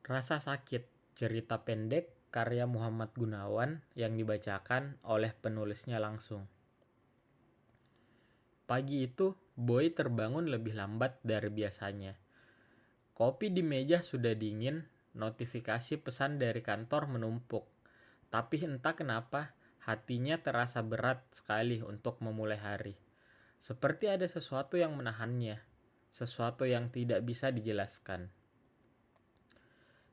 Rasa Sakit, cerita pendek karya Muhammad Gunawan yang dibacakan oleh penulisnya langsung. Pagi itu, Boy terbangun lebih lambat dari biasanya. Kopi di meja sudah dingin, notifikasi pesan dari kantor menumpuk. Tapi entah kenapa, hatinya terasa berat sekali untuk memulai hari. Seperti ada sesuatu yang menahannya, sesuatu yang tidak bisa dijelaskan.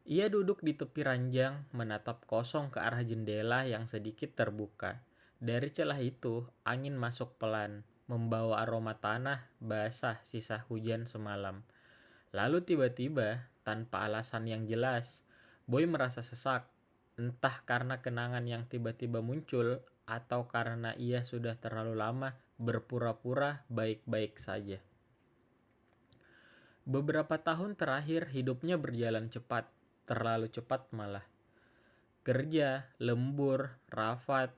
Ia duduk di tepi ranjang, menatap kosong ke arah jendela yang sedikit terbuka. Dari celah itu, angin masuk pelan, membawa aroma tanah basah sisa hujan semalam. Lalu tiba-tiba, tanpa alasan yang jelas, Boy merasa sesak. Entah karena kenangan yang tiba-tiba muncul, atau karena ia sudah terlalu lama berpura-pura baik-baik saja. Beberapa tahun terakhir hidupnya berjalan cepat, terlalu cepat malah. Kerja, lembur, rapat,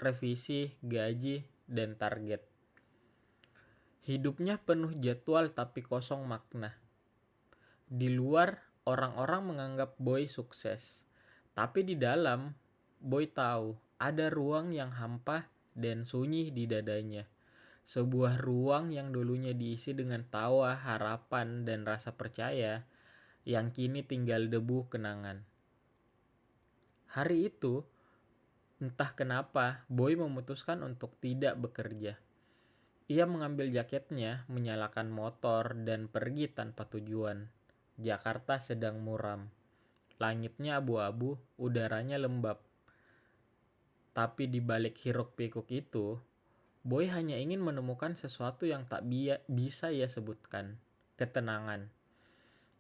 revisi, gaji, dan target. Hidupnya penuh jadwal tapi kosong makna. Di luar, orang-orang menganggap Boy sukses. Tapi di dalam, Boy tahu ada ruang yang hampa dan sunyi di dadanya. Sebuah ruang yang dulunya diisi dengan tawa, harapan, dan rasa percaya, yang kini tinggal debu kenangan. Hari itu, entah kenapa, Boy memutuskan untuk tidak bekerja. Ia mengambil jaketnya, menyalakan motor, dan pergi tanpa tujuan. Jakarta sedang muram. Langitnya abu-abu, udaranya lembab. Tapi di balik hiruk-pikuk itu, Boy hanya ingin menemukan sesuatu yang tak bisa ia sebutkan. Ketenangan.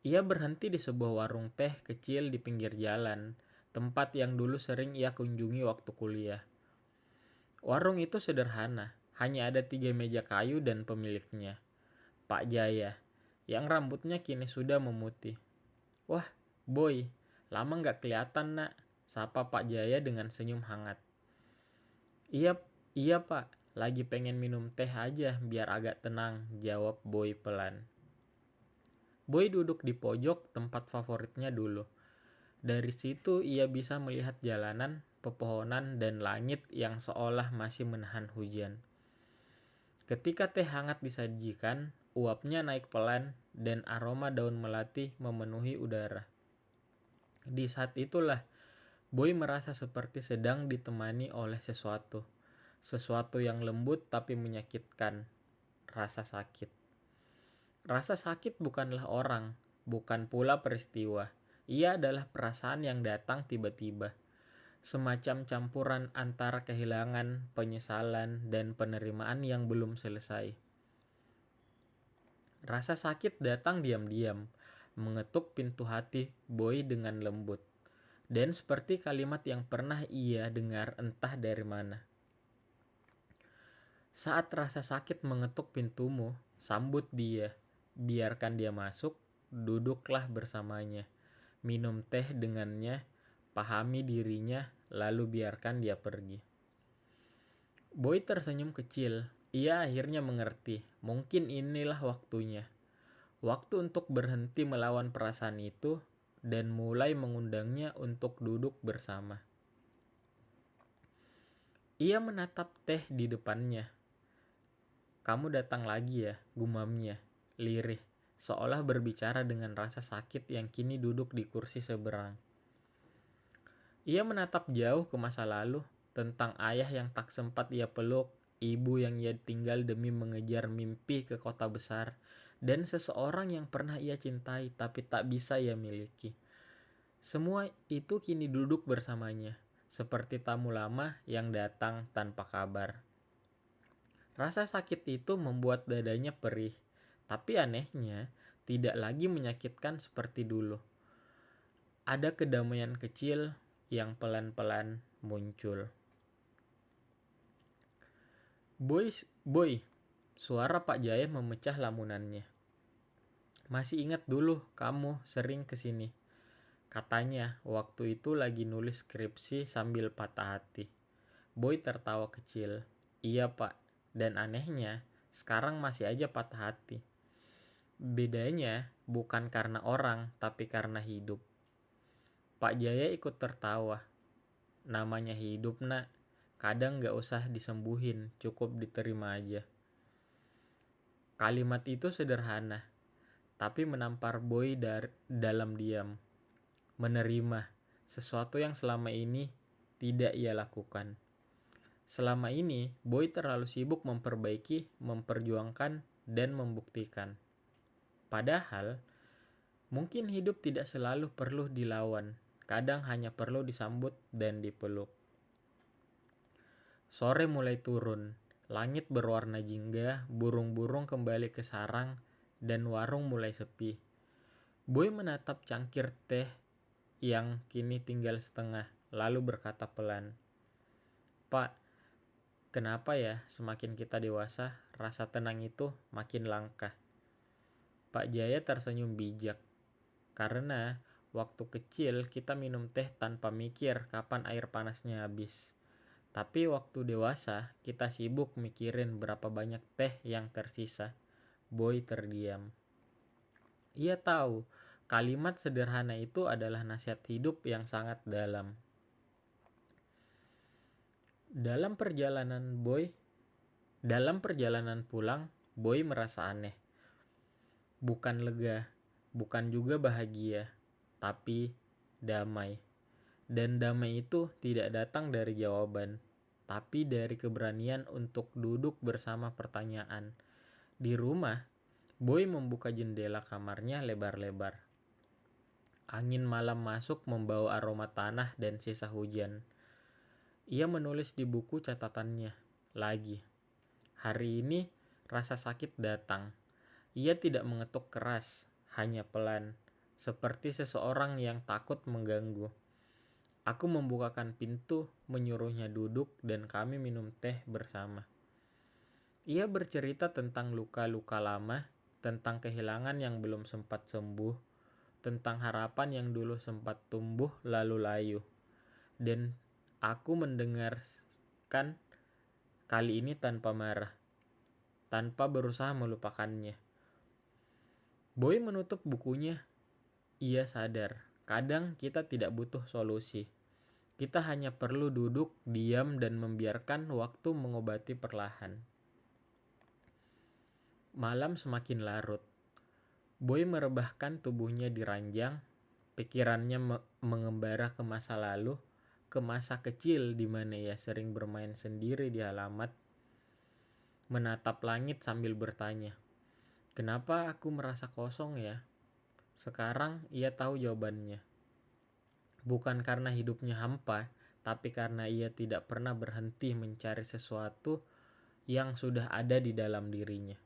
Ia berhenti di sebuah warung teh kecil di pinggir jalan, tempat yang dulu sering ia kunjungi waktu kuliah. Warung itu sederhana, hanya ada 3 meja kayu dan pemiliknya, Pak Jaya, yang rambutnya kini sudah memutih. "Wah, Boy, lama gak kelihatan nak," sapa Pak Jaya dengan senyum hangat. Iya, iya Pak, lagi pengen minum teh aja biar agak tenang, jawab Boy pelan. Boy duduk di pojok tempat favoritnya dulu. Dari situ ia bisa melihat jalanan, pepohonan, dan langit yang seolah masih menahan hujan. Ketika teh hangat disajikan, uapnya naik pelan dan aroma daun melati memenuhi udara. Di saat itulah, Boy merasa seperti sedang ditemani oleh sesuatu. Sesuatu yang lembut tapi menyakitkan. Rasa sakit. Rasa sakit bukanlah orang, bukan pula peristiwa. Ia adalah perasaan yang datang tiba-tiba. Semacam campuran antara kehilangan, penyesalan, dan penerimaan yang belum selesai. Rasa sakit datang diam-diam, mengetuk pintu hati Boy dengan lembut. Dan seperti kalimat yang pernah ia dengar entah dari mana. Saat rasa sakit mengetuk pintumu, sambut dia. Biarkan dia masuk, duduklah bersamanya. Minum teh dengannya, pahami dirinya, lalu biarkan dia pergi. Boy tersenyum kecil. Ia akhirnya mengerti, mungkin inilah waktunya. Waktu untuk berhenti melawan perasaan itu dan mulai mengundangnya untuk duduk bersama. Ia menatap teh di depannya. "Kamu datang lagi ya," gumamnya, lirih, seolah berbicara dengan rasa sakit yang kini duduk di kursi seberang. Ia menatap jauh ke masa lalu, tentang ayah yang tak sempat ia peluk, ibu yang ia tinggal demi mengejar mimpi ke kota besar, dan seseorang yang pernah ia cintai tapi tak bisa ia miliki. Semua itu kini duduk bersamanya, seperti tamu lama yang datang tanpa kabar. Rasa sakit itu membuat dadanya perih, tapi anehnya tidak lagi menyakitkan seperti dulu. Ada kedamaian kecil yang pelan-pelan muncul. Boy, suara Pak Jaya memecah lamunannya. "Masih ingat dulu kamu sering kesini," katanya waktu itu lagi nulis skripsi sambil patah hati. Boy tertawa kecil. "Iya Pak, dan anehnya sekarang masih aja patah hati. Bedanya bukan karena orang, tapi karena hidup. Pak Jaya ikut tertawa. Namanya hidup, nak. Kadang gak usah disembuhin, cukup diterima aja. Kalimat itu sederhana, tapi menampar Boy dalam diam. Menerima sesuatu yang selama ini tidak ia lakukan. Selama ini, Boy terlalu sibuk memperbaiki, memperjuangkan, dan membuktikan. Padahal, mungkin hidup tidak selalu perlu dilawan. Kadang hanya perlu disambut dan dipeluk. Sore mulai turun, langit berwarna jingga, burung-burung kembali ke sarang, dan warung mulai sepi. Boy menatap cangkir teh yang kini tinggal setengah, lalu berkata pelan, "Pak, kenapa ya semakin kita dewasa, rasa tenang itu makin langka?" Pak Jaya tersenyum bijak. Karena waktu kecil kita minum teh tanpa mikir kapan air panasnya habis. Tapi waktu dewasa, kita sibuk mikirin berapa banyak teh yang tersisa. Boy terdiam. Ia tahu, kalimat sederhana itu adalah nasihat hidup yang sangat dalam. Dalam perjalanan pulang, Boy merasa aneh. Bukan lega, bukan juga bahagia, tapi damai. Dan damai itu tidak datang dari jawaban, tapi dari keberanian untuk duduk bersama pertanyaan. Di rumah, Boy membuka jendela kamarnya lebar-lebar. Angin malam masuk membawa aroma tanah dan sisa hujan. Ia menulis di buku catatannya lagi. Hari ini rasa sakit datang. Ia tidak mengetuk keras, hanya pelan, seperti seseorang yang takut mengganggu. Aku membukakan pintu, menyuruhnya duduk, dan kami minum teh bersama. Ia bercerita tentang luka-luka lama, tentang kehilangan yang belum sempat sembuh, tentang harapan yang dulu sempat tumbuh lalu layu. Dan aku mendengarkan kali ini tanpa marah, tanpa berusaha melupakannya. Boy menutup bukunya. Ia sadar, kadang kita tidak butuh solusi. Kita hanya perlu duduk, diam, dan membiarkan waktu mengobati perlahan. Malam semakin larut. Boy merebahkan tubuhnya di ranjang, pikirannya mengembara ke masa lalu, ke masa kecil di mana ia sering bermain sendiri di halaman, menatap langit sambil bertanya, "Kenapa aku merasa kosong ya?" Sekarang ia tahu jawabannya. Bukan karena hidupnya hampa, tapi karena ia tidak pernah berhenti mencari sesuatu yang sudah ada di dalam dirinya.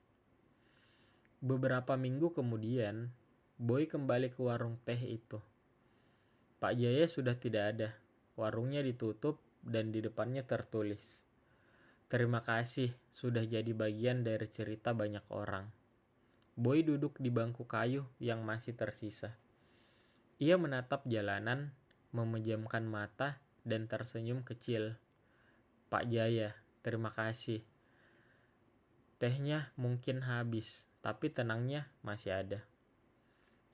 Beberapa minggu kemudian, Boy kembali ke warung teh itu. Pak Jaya sudah tidak ada. Warungnya ditutup dan di depannya tertulis, "Terima kasih sudah jadi bagian dari cerita banyak orang." Boy duduk di bangku kayu yang masih tersisa. Ia menatap jalanan, memejamkan mata, dan tersenyum kecil. "Pak Jaya, terima kasih. Tehnya mungkin habis, tapi tenangnya masih ada."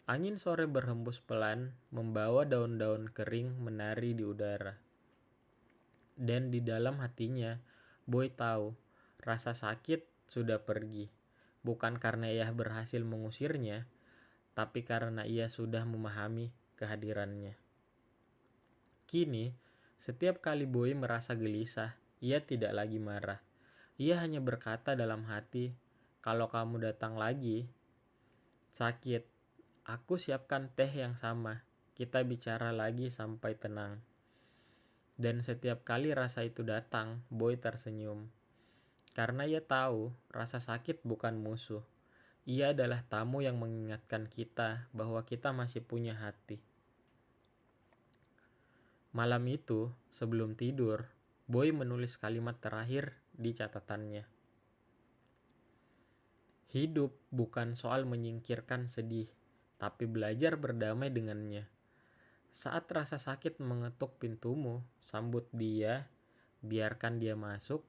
Angin sore berhembus pelan, membawa daun-daun kering menari di udara. Dan di dalam hatinya, Boy tahu rasa sakit sudah pergi. Bukan karena ia berhasil mengusirnya, tapi karena ia sudah memahami kehadirannya. Kini, setiap kali Boy merasa gelisah, ia tidak lagi marah. Ia hanya berkata dalam hati, "Kalau kamu datang lagi, sakit, aku siapkan teh yang sama. Kita bicara lagi sampai tenang." Dan setiap kali rasa itu datang, Boy tersenyum. Karena ia tahu rasa sakit bukan musuh. Ia adalah tamu yang mengingatkan kita bahwa kita masih punya hati. Malam itu, sebelum tidur, Boy menulis kalimat terakhir di catatannya. Hidup bukan soal menyingkirkan sedih, tapi belajar berdamai dengannya. Saat rasa sakit mengetuk pintumu, sambut dia, biarkan dia masuk,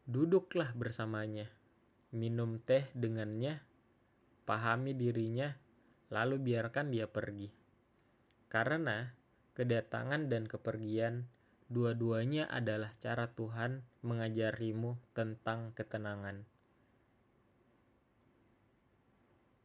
duduklah bersamanya, minum teh dengannya, pahami dirinya, lalu biarkan dia pergi. Karena kedatangan dan kepergian dua-duanya adalah cara Tuhan mengajarimu tentang ketenangan.